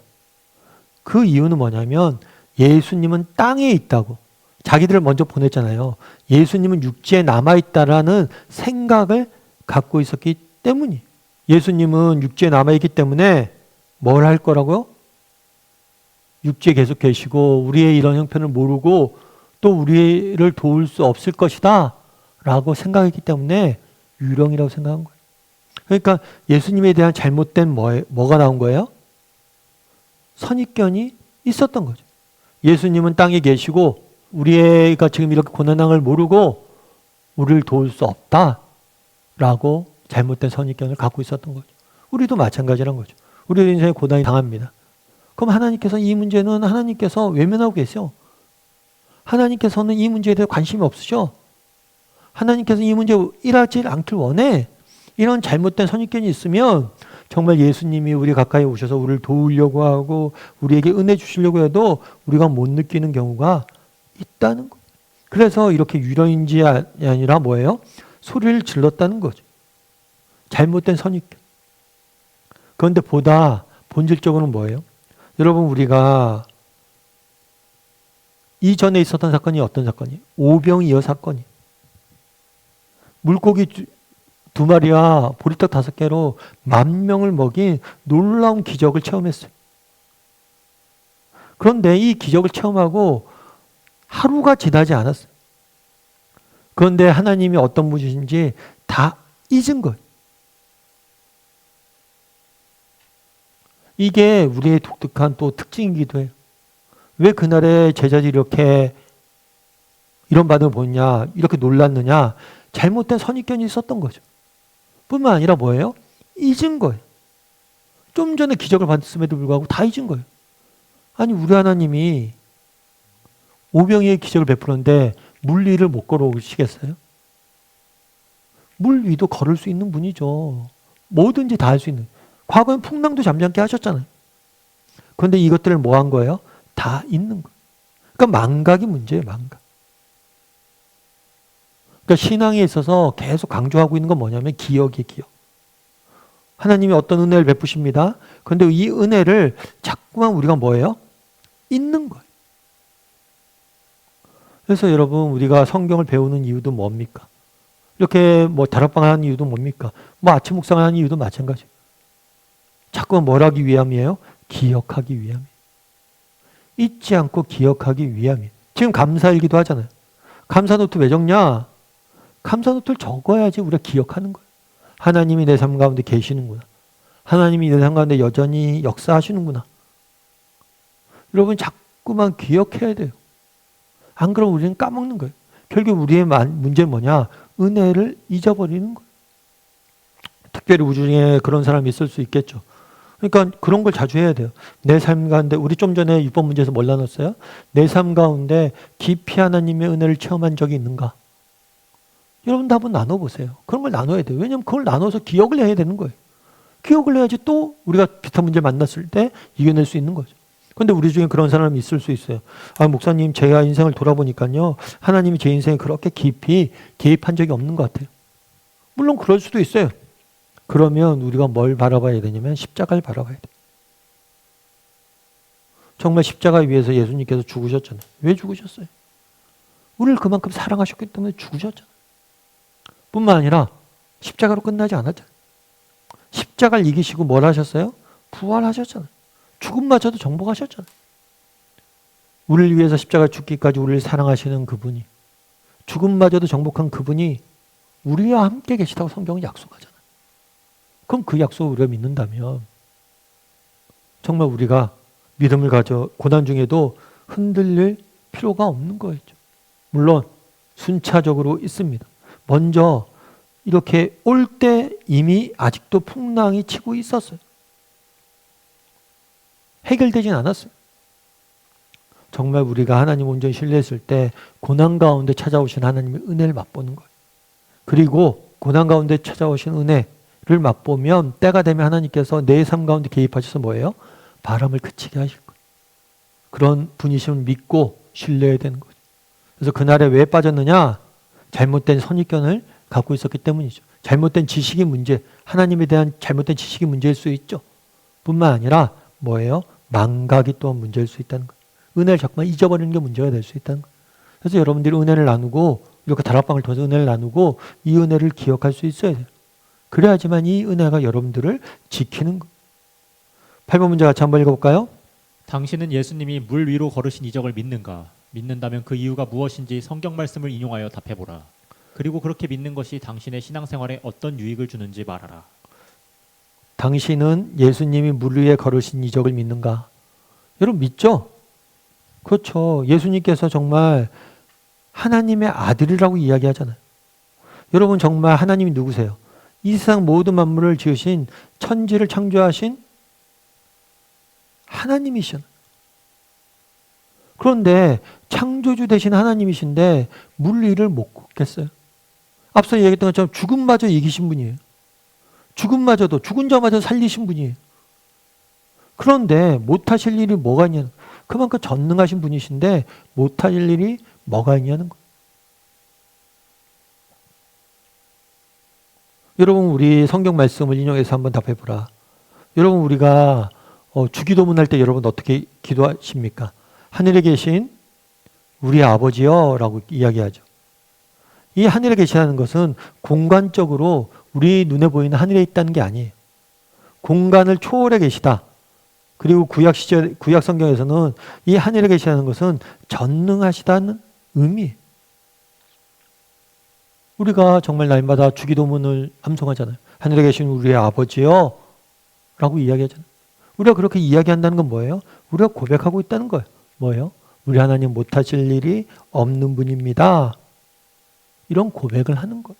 그 이유는 뭐냐면 예수님은 땅에 있다고 자기들을 먼저 보냈잖아요. 예수님은 육지에 남아있다라는 생각을 갖고 있었기 때문이에요. 예수님은 육지에 남아있기 때문에 뭘 할 거라고요? 육지에 계속 계시고 우리의 이런 형편을 모르고 또 우리를 도울 수 없을 것이다 라고 생각했기 때문에 유령이라고 생각한 거예요. 그러니까 예수님에 대한 잘못된 뭐가 나온 거예요? 선입견이 있었던 거죠. 예수님은 땅에 계시고 우리가 지금 이렇게 고난한 걸 모르고 우리를 도울 수 없다라고 잘못된 선입견을 갖고 있었던 거죠. 우리도 마찬가지란 거죠. 우리 인생에 고난이 당합니다. 그럼 하나님께서 이 문제는 하나님께서 외면하고 계세요. 하나님께서는 이 문제에 대해 관심이 없으셔. 하나님께서 이 문제 일하지 않길 원해. 이런 잘못된 선입견이 있으면 정말 예수님이 우리 가까이 오셔서 우리를 도우려고 하고 우리에게 은혜 주시려고 해도 우리가 못 느끼는 경우가 있다는 거예요. 그래서 이렇게 유령인지 아니라 뭐예요? 소리를 질렀다는 거죠. 잘못된 선입견. 그런데 보다 본질적으로는 뭐예요? 여러분 우리가 이전에 있었던 사건이 어떤 사건이에요? 오병이어 사건이. 물고기 2마리와 보리떡 5개로 10,000명을 먹인 놀라운 기적을 체험했어요. 그런데 이 기적을 체험하고 하루가 지나지 않았어요. 그런데 하나님이 어떤 분이신지 다 잊은 거예요. 이게 우리의 독특한 또 특징이기도 해요. 왜 그날에 제자들이 이렇게 이런 반응을 보느냐, 이렇게 놀랐느냐, 잘못된 선입견이 있었던 거죠. 뿐만 아니라 뭐예요? 잊은 거예요. 좀 전에 기적을 받았음에도 불구하고 다 잊은 거예요. 아니 우리 하나님이 오병이의 기적을 베풀었는데 물 위를 못 걸어오시겠어요? 물 위도 걸을 수 있는 분이죠. 뭐든지 다 할 수 있는. 과거엔 풍랑도 잠잠케 하셨잖아요. 그런데 이것들을 뭐 한 거예요? 다 있는 거예요. 그러니까 망각이 문제예요. 망각. 그러니까 신앙에 있어서 계속 강조하고 있는 건 뭐냐면 기억이에요. 기억. 하나님이 어떤 은혜를 베푸십니다. 그런데 이 은혜를 자꾸만 우리가 뭐예요? 잊는 거예요. 그래서 여러분 우리가 성경을 배우는 이유도 뭡니까? 이렇게 뭐 다락방을 하는 이유도 뭡니까? 뭐 아침 묵상을 하는 이유도 마찬가지예요. 자꾸만 뭘 하기 위함이에요? 기억하기 위함이에요. 잊지 않고 기억하기 위함이에요. 지금 감사일기도 하잖아요. 감사노트 왜 적냐? 감사노트를 적어야지 우리가 기억하는 거예요. 하나님이 내 삶 가운데 계시는구나. 하나님이 내 삶 가운데 여전히 역사하시는구나. 여러분 자꾸만 기억해야 돼요. 안 그러면 우리는 까먹는 거예요. 결국 우리의 문제는 뭐냐? 은혜를 잊어버리는 거예요. 특별히 우주 중에 그런 사람이 있을 수 있겠죠. 그러니까 그런 걸 자주 해야 돼요. 내 삶 가운데 우리 좀 전에 6번 문제에서 뭘 나눴어요? 내 삶 가운데 깊이 하나님의 은혜를 체험한 적이 있는가? 여러분도 한번 나눠보세요. 그런 걸 나눠야 돼요. 왜냐하면 그걸 나눠서 기억을 해야 되는 거예요. 기억을 해야지 또 우리가 비슷한 문제를 만났을 때 이겨낼 수 있는 거죠. 그런데 우리 중에 그런 사람이 있을 수 있어요. 아, 목사님 제가 인생을 돌아보니까요. 하나님이 제 인생에 그렇게 깊이 개입한 적이 없는 것 같아요. 물론 그럴 수도 있어요. 그러면 우리가 뭘 바라봐야 되냐면 십자가를 바라봐야 돼요. 정말 십자가 위에서 예수님께서 죽으셨잖아요. 왜 죽으셨어요? 우리를 그만큼 사랑하셨기 때문에 죽으셨잖아요. 뿐만 아니라 십자가로 끝나지 않았잖아요. 십자가를 이기시고 뭘 하셨어요? 부활하셨잖아요. 죽음마저도 정복하셨잖아요. 우리를 위해서 십자가 죽기까지 우리를 사랑하시는 그분이, 죽음마저도 정복한 그분이 우리와 함께 계시다고 성경은 약속하잖아요. 그럼 그 약속을 우리가 믿는다면 정말 우리가 믿음을 가져 고난 중에도 흔들릴 필요가 없는 거였죠. 물론 순차적으로 있습니다. 먼저 이렇게 올 때 이미 아직도 풍랑이 치고 있었어요. 해결되진 않았어요. 정말 우리가 하나님 온전히 신뢰했을 때 고난 가운데 찾아오신 하나님의 은혜를 맛보는 거예요. 그리고 고난 가운데 찾아오신 은혜를 맛보면 때가 되면 하나님께서 내 삶 가운데 개입하셔서 뭐예요? 바람을 그치게 하실 거예요. 그런 분이심을 믿고 신뢰해야 되는 거죠. 그래서 그날에 왜 빠졌느냐? 잘못된 선입견을 갖고 있었기 때문이죠. 잘못된 지식이 문제, 하나님에 대한 잘못된 지식이 문제일 수 있죠. 뿐만 아니라 뭐예요? 망각이 또한 문제일 수 있다는 거예요. 은혜를 자꾸만 잊어버리는 게 문제가 될 수 있다는 거예요. 그래서 여러분들이 은혜를 나누고 이렇게 다락방을 통해서 은혜를 나누고 이 은혜를 기억할 수 있어야 돼요. 그래야지만 이 은혜가 여러분들을 지키는 거예요. 8번 문제 같이 한번 읽어볼까요? 당신은 예수님이 물 위로 걸으신 이적을 믿는가? 믿는다면 그 이유가 무엇인지 성경 말씀을 인용하여 답해보라. 그리고 그렇게 믿는 것이 당신의 신앙생활에 어떤 유익을 주는지 말하라. 당신은 예수님이 물 위에 걸으신 이적을 믿는가? 여러분 믿죠? 그렇죠. 예수님께서 정말 하나님의 아들이라고 이야기하잖아요. 여러분 정말 하나님이 누구세요? 이 세상 모든 만물을 지으신 천지를 창조하신 하나님이시잖아요. 그런데 창조주 되신 하나님이신데 물 위를 못 걷겠어요? 앞서 얘기했던 것처럼 죽음마저 이기신 분이에요. 죽음마저도 죽은 자마저 살리신 분이에요. 그런데 못하실 일이 뭐가 있냐는, 그만큼 전능하신 분이신데 못하실 일이 뭐가 있냐는 거예요. 여러분 우리 성경 말씀을 인용해서 한번 답해보라. 여러분 우리가 주기도문 할 때 여러분 어떻게 기도하십니까? 하늘에 계신 우리 아버지여 라고 이야기하죠. 이 하늘에 계시다는 것은 공간적으로 우리 눈에 보이는 하늘에 있다는 게 아니에요. 공간을 초월해 계시다. 그리고 구약 성경에서는 이 하늘에 계시다는 것은 전능하시다는 의미예요. 우리가 정말 날마다 주기도문을 암송하잖아요. 하늘에 계신 우리의 아버지여 라고 이야기하잖아요. 우리가 그렇게 이야기한다는 건 뭐예요? 우리가 고백하고 있다는 거예요. 뭐예요? 우리 하나님 못하실 일이 없는 분입니다. 이런 고백을 하는 거예요.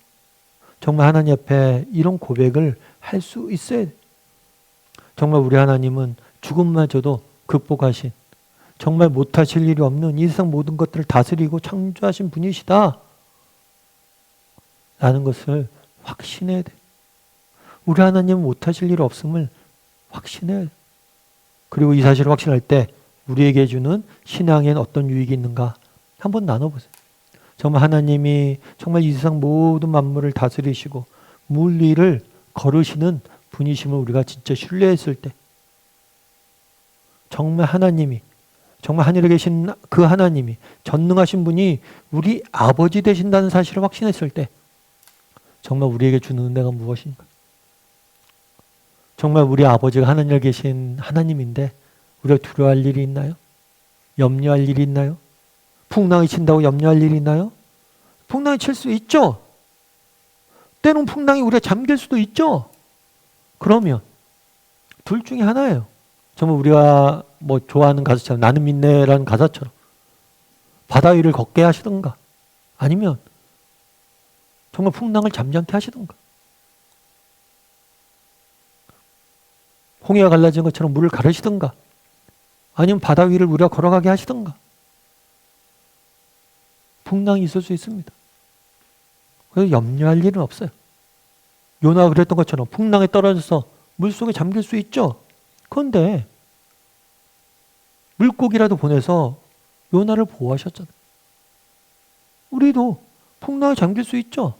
정말 하나님 앞에 이런 고백을 할 수 있어야 돼요. 정말 우리 하나님은 죽음마저도 극복하신, 정말 못하실 일이 없는 이 세상 모든 것들을 다스리고 창조하신 분이시다 라는 것을 확신해야 돼요. 우리 하나님은 못하실 일이 없음을 확신해야 돼요. 그리고 이 사실을 확신할 때 우리에게 주는 신앙엔 어떤 유익이 있는가 한번 나눠보세요. 정말 하나님이 정말 이 세상 모든 만물을 다스리시고 물 위를 걸으시는 분이심을 우리가 진짜 신뢰했을 때, 정말 하나님이, 정말 하늘에 계신 그 하나님이, 전능하신 분이 우리 아버지 되신다는 사실을 확신했을 때 정말 우리에게 주는 은혜가 무엇인가? 정말 우리 아버지가 하늘에 계신 하나님인데 우리가 두려워할 일이 있나요? 염려할 일이 있나요? 풍랑이 친다고 염려할 일이 있나요? 풍랑이 칠 수 있죠. 때론 풍랑이 우리가 잠길 수도 있죠. 그러면 둘 중에 하나예요. 정말 우리가 뭐 좋아하는 가사처럼, 나는 믿네라는 가사처럼 바다 위를 걷게 하시던가, 아니면 정말 풍랑을 잠잠케 하시던가, 홍해가 갈라진 것처럼 물을 가르시던가, 아니면 바다 위를 우리가 걸어가게 하시던가. 풍랑이 있을 수 있습니다. 그래서 염려할 일은 없어요. 요나가 그랬던 것처럼 풍랑에 떨어져서 물속에 잠길 수 있죠. 그런데 물고기라도 보내서 요나를 보호하셨잖아요. 우리도 풍랑에 잠길 수 있죠.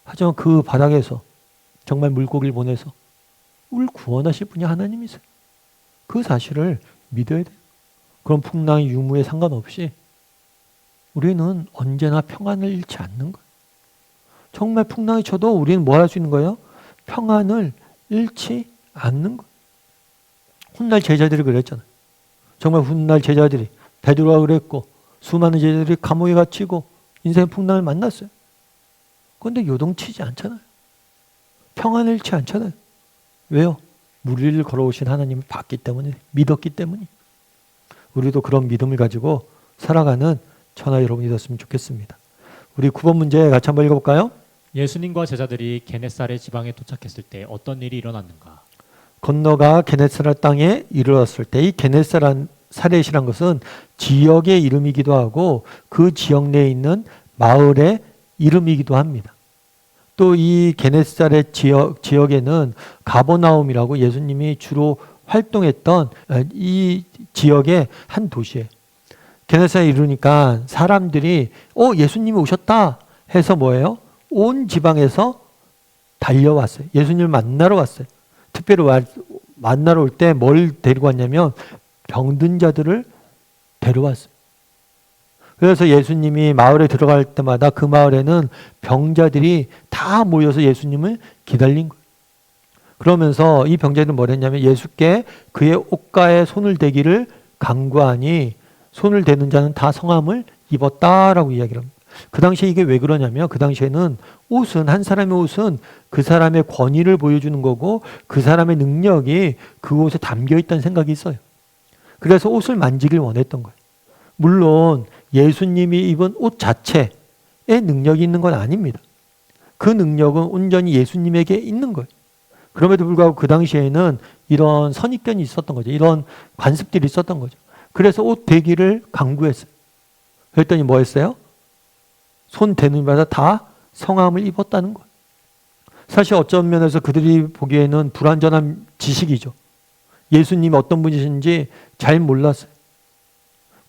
하지만 그 바닥에서 정말 물고기를 보내서 우리를 구원하실 분이 하나님이세요. 그 사실을 믿어야 돼요. 그런 풍랑의 유무에 상관없이 우리는 언제나 평안을 잃지 않는 거예요. 정말 풍랑이 쳐도 우리는 뭐 할 수 있는 거예요? 평안을 잃지 않는 거예요. 훗날 제자들이 그랬잖아요. 정말 훗날 제자들이, 베드로가 그랬고 수많은 제자들이 감옥에 갇히고 인생의 풍랑을 만났어요. 그런데 요동치지 않잖아요. 평안을 잃지 않잖아요. 왜요? 물 위를 걸어오신 하나님을 봤기 때문에, 믿었기 때문에. 우리도 그런 믿음을 가지고 살아가는 저나 여러분이 되었으면 좋겠습니다. 우리 9번 문제 같이 한번 읽어볼까요? 예수님과 제자들이 게네사렛 지방에 도착했을 때 어떤 일이 일어났는가? 건너가 게네사렛 땅에 이르렀을 때, 이 게네사렛이란 것은 지역의 이름이기도 하고 그 지역 내에 있는 마을의 이름이기도 합니다. 또 이 게네사렛 지역에는 가버나움이라고 예수님이 주로 활동했던 이 지역의 한 도시예요. 게네사렛에 이르니까 사람들이 예수님이 오셨다 해서 뭐예요? 온 지방에서 달려왔어요. 예수님을 만나러 왔어요. 특별히 만나러 올 때 뭘 데리고 왔냐면 병든 자들을 데려왔어요. 그래서 예수님이 마을에 들어갈 때마다 그 마을에는 병자들이 다 모여서 예수님을 기다린 거예요. 그러면서 이 병자들은 뭘 했냐면 예수께 그의 옷가에 손을 대기를 간구하니 손을 대는 자는 다 성함을 입었다라고 이야기를 합니다. 그 당시에 이게 왜 그러냐면 그 당시에는 옷은, 한 사람의 옷은 그 사람의 권위를 보여주는 거고 그 사람의 능력이 그 옷에 담겨 있다는 생각이 있어요. 그래서 옷을 만지길 원했던 거예요. 물론 예수님이 입은 옷 자체에 능력이 있는 건 아닙니다. 그 능력은 온전히 예수님에게 있는 거예요. 그럼에도 불구하고 그 당시에는 이런 선입견이 있었던 거죠. 이런 관습들이 있었던 거죠. 그래서 옷 대기를 강구했어요. 그랬더니 뭐 했어요? 손 대는 마다 다 성함을 입었다는 거예요. 사실 어떤 면에서 그들이 보기에는 불완전한 지식이죠. 예수님이 어떤 분이신지 잘 몰랐어요.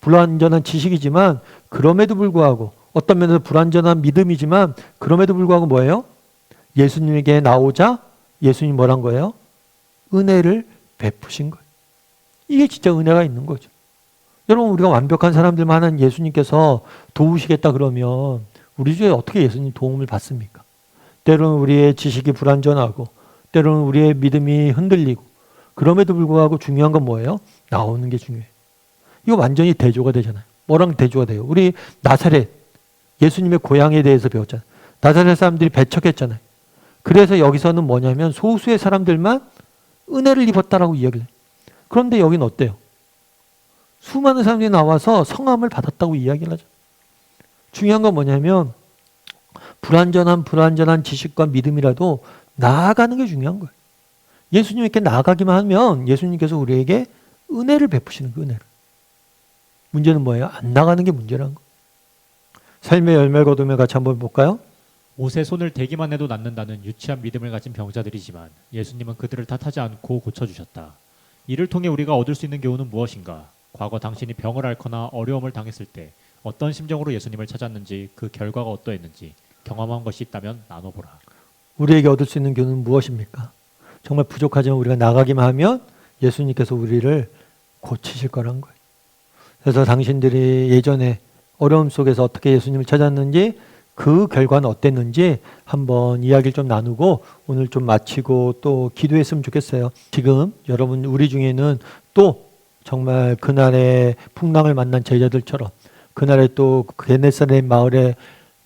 불완전한 지식이지만 그럼에도 불구하고 어떤 면에서 불완전한 믿음이지만 그럼에도 불구하고 뭐예요? 예수님에게 나오자 예수님이 뭐란 거예요? 은혜를 베푸신 거예요. 이게 진짜 은혜가 있는 거죠. 여러분, 우리가 완벽한 사람들만 한 예수님께서 도우시겠다 그러면 우리 중에 어떻게 예수님 도움을 받습니까? 때로는 우리의 지식이 불완전하고 때로는 우리의 믿음이 흔들리고 그럼에도 불구하고 중요한 건 뭐예요? 나오는 게 중요해요. 이거 완전히 대조가 되잖아요. 뭐랑 대조가 돼요? 우리 나사렛, 예수님의 고향에 대해서 배웠잖아요. 나사렛 사람들이 배척했잖아요. 그래서 여기서는 뭐냐면 소수의 사람들만 은혜를 입었다라고 이야기를 해요. 그런데 여기는 어때요? 수많은 사람들이 나와서 성함을 받았다고 이야기를 하죠. 중요한 건 뭐냐면 불완전한 지식과 믿음이라도 나아가는 게 중요한 거예요. 예수님께 나아가기만 하면 예수님께서 우리에게 은혜를 베푸시는 거예요. 은혜를. 문제는 뭐예요? 안 나가는 게 문제라는 거예요. 삶의 열매를 거두며 같이 한번 볼까요? 옷에 손을 대기만 해도 낫는다는 유치한 믿음을 가진 병자들이지만 예수님은 그들을 탓하지 않고 고쳐주셨다. 이를 통해 우리가 얻을 수 있는 교훈은 무엇인가? 과거 당신이 병을 앓거나 어려움을 당했을 때 어떤 심정으로 예수님을 찾았는지 그 결과가 어떠했는지 경험한 것이 있다면 나눠보라. 우리에게 얻을 수 있는 교훈은 무엇입니까? 정말 부족하지만 우리가 나가기만 하면 예수님께서 우리를 고치실 거란 거예요. 그래서 당신들이 예전에 어려움 속에서 어떻게 예수님을 찾았는지 그 결과는 어땠는지 한번 이야기를 좀 나누고 오늘 좀 마치고 또 기도했으면 좋겠어요. 지금 여러분 우리 중에는 또 정말 그날의 풍랑을 만난 제자들처럼 그날에 또 게네사렛 마을에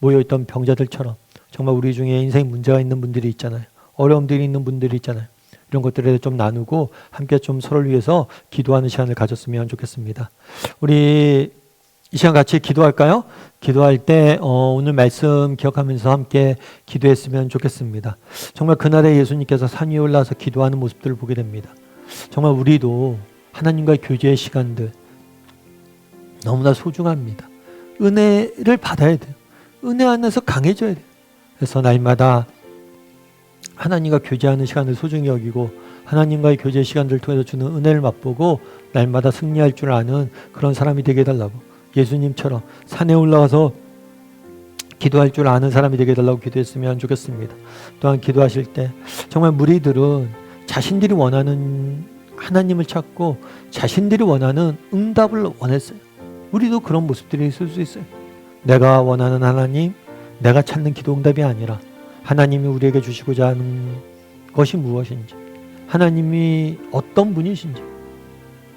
모여있던 병자들처럼 정말 우리 중에 인생 문제가 있는 분들이 있잖아요. 어려움들이 있는 분들이 있잖아요. 이런 것들에 좀 나누고 함께 좀 서로를 위해서 기도하는 시간을 가졌으면 좋겠습니다. 우리 이 시간 같이 기도할까요? 기도할 때 오늘 말씀 기억하면서 함께 기도했으면 좋겠습니다. 정말 그날에 예수님께서 산 위에 올라서 기도하는 모습들을 보게 됩니다. 정말 우리도 하나님과의 교제의 시간들 너무나 소중합니다. 은혜를 받아야 돼요. 은혜 안에서 강해져야 돼요. 그래서 날마다 하나님과 교제하는 시간을 소중히 여기고 하나님과의 교제 시간들을 통해서 주는 은혜를 맛보고 날마다 승리할 줄 아는 그런 사람이 되게 해달라고 예수님처럼 산에 올라가서 기도할 줄 아는 사람이 되게 해달라고 기도했으면 좋겠습니다. 또한 기도하실 때 정말 무리들은 자신들이 원하는 하나님을 찾고 자신들이 원하는 응답을 원했어요. 우리도 그런 모습들이 있을 수 있어요. 내가 원하는 하나님, 내가 찾는 기도 응답이 아니라 하나님이 우리에게 주시고자 하는 것이 무엇인지, 하나님이 어떤 분이신지,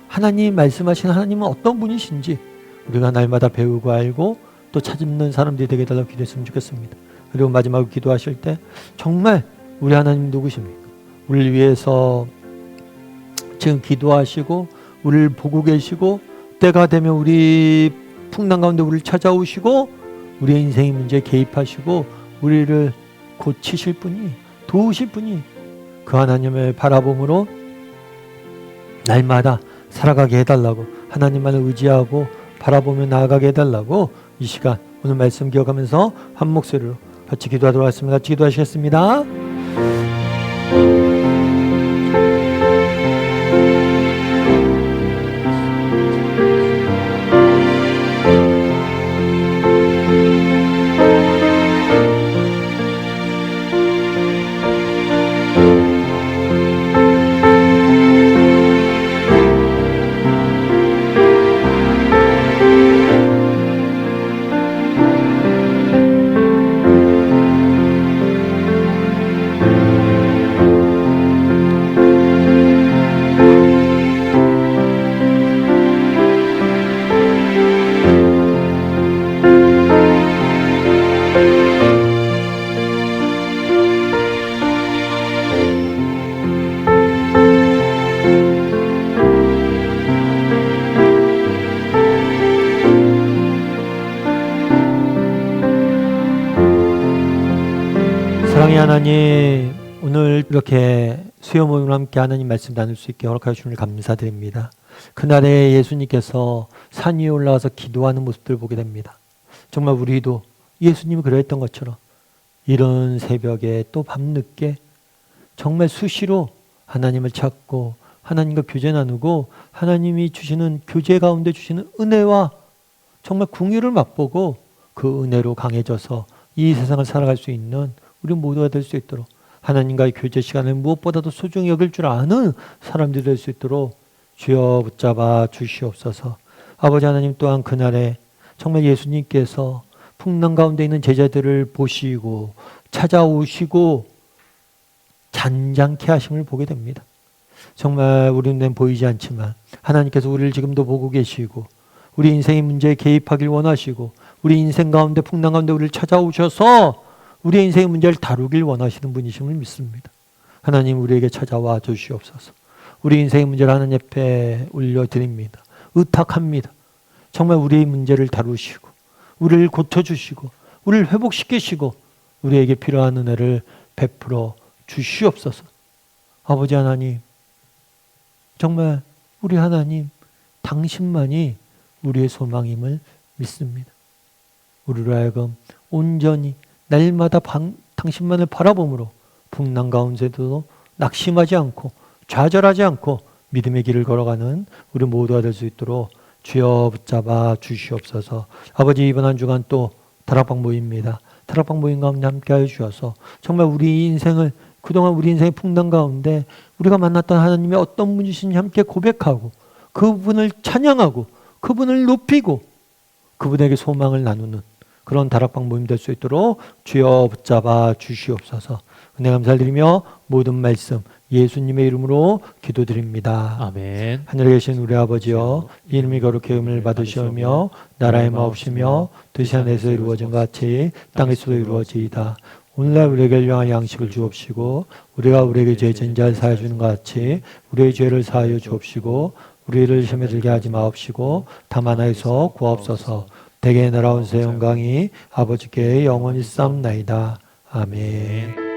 하나님이 말씀하신 하나님은 어떤 분이신지 우리가 날마다 배우고 알고 또 찾는 사람들이 되게 해달라고 기도했으면 좋겠습니다. 그리고 마지막으로 기도하실 때 정말 우리 하나님 누구십니까? 우리를 위해서 지금 기도하시고 우리를 보고 계시고 때가 되면 우리 풍랑 가운데 우리를 찾아오시고 우리의 인생의 문제에 개입하시고 우리를 고치실 분이, 도우실 분이, 그 하나님을 바라봄으로 날마다 살아가게 해달라고, 하나님만을 의지하고 바라보며 나아가게 해달라고 이 시간 오늘 말씀 기억하면서 한 목소리로 같이 기도하도록 하겠습니다. 같이 기도하시겠습니다. 사랑의 하나님, 오늘 이렇게 수요 모임을 함께 하나님 말씀 나눌 수 있게 허락하여 주시는 감사드립니다. 그날에 예수님께서 산 위에 올라가서 기도하는 모습들을 보게 됩니다. 정말 우리도 예수님이 그랬던 것처럼 이런 새벽에 또 밤늦게 정말 수시로 하나님을 찾고 하나님과 교제 나누고 하나님이 주시는 교제 가운데 주시는 은혜와 정말 궁유를 맛보고 그 은혜로 강해져서 이 세상을 살아갈 수 있는 우리 모두가 될 수 있도록 하나님과의 교제 시간을 무엇보다도 소중히 여길 줄 아는 사람들이 될 수 있도록 주여 붙잡아 주시옵소서. 아버지 하나님, 또한 그날에 정말 예수님께서 풍랑 가운데 있는 제자들을 보시고 찾아오시고 잔잔케 하심을 보게 됩니다. 정말 우리 눈엔 보이지 않지만 하나님께서 우리를 지금도 보고 계시고 우리 인생의 문제에 개입하길 원하시고 우리 인생 가운데 풍랑 가운데 우리를 찾아오셔서 우리의 인생의 문제를 다루길 원하시는 분이심을 믿습니다. 하나님, 우리에게 찾아와 주시옵소서. 우리 인생의 문제를 하나님 앞에 올려드립니다. 의탁합니다. 정말 우리의 문제를 다루시고 우리를 고쳐주시고 우리를 회복시키시고 우리에게 필요한 은혜를 베풀어 주시옵소서. 아버지 하나님, 정말 우리 하나님 당신만이 우리의 소망임을 믿습니다. 우리로 하여금 온전히 날마다 당신만을 바라봄으로 풍랑 가운데도 낙심하지 않고 좌절하지 않고 믿음의 길을 걸어가는 우리 모두가 될 수 있도록 주여 붙잡아 주시옵소서. 아버지, 이번 한 주간 또 다락방 모임입니다. 다락방 모임 가운데 함께하여 주셔서 정말 우리 인생을, 그동안 우리 인생의 풍랑 가운데 우리가 만났던 하나님의 어떤 분이신지 함께 고백하고 그분을 찬양하고 그분을 높이고 그분에게 소망을 나누는 그런 다락방 모임 될 수 있도록 주여 붙잡아 주시옵소서. 은혜 감사드리며 모든 말씀 예수님의 이름으로 기도드립니다. 아멘. 하늘에 계신 우리 아버지여, 이름이 거룩히 여김을 받으시오며 나라의 마옵시며 뜻이 하늘에서 이루어진 것 같이 땅에서도 이루어지이다. 오늘날 우리에게 일용할 양식을 주옵시고 우리가 우리에게 죄 지은 자를 사하여 주는 것 같이 우리의 죄를 사하여 주옵시고 우리를 시험에 들게 하지 마옵시고 다만 하에서 구하옵소서. 대개 날아온 새 영광이 아버지께 영원히 쌓옵나이다. 아멘.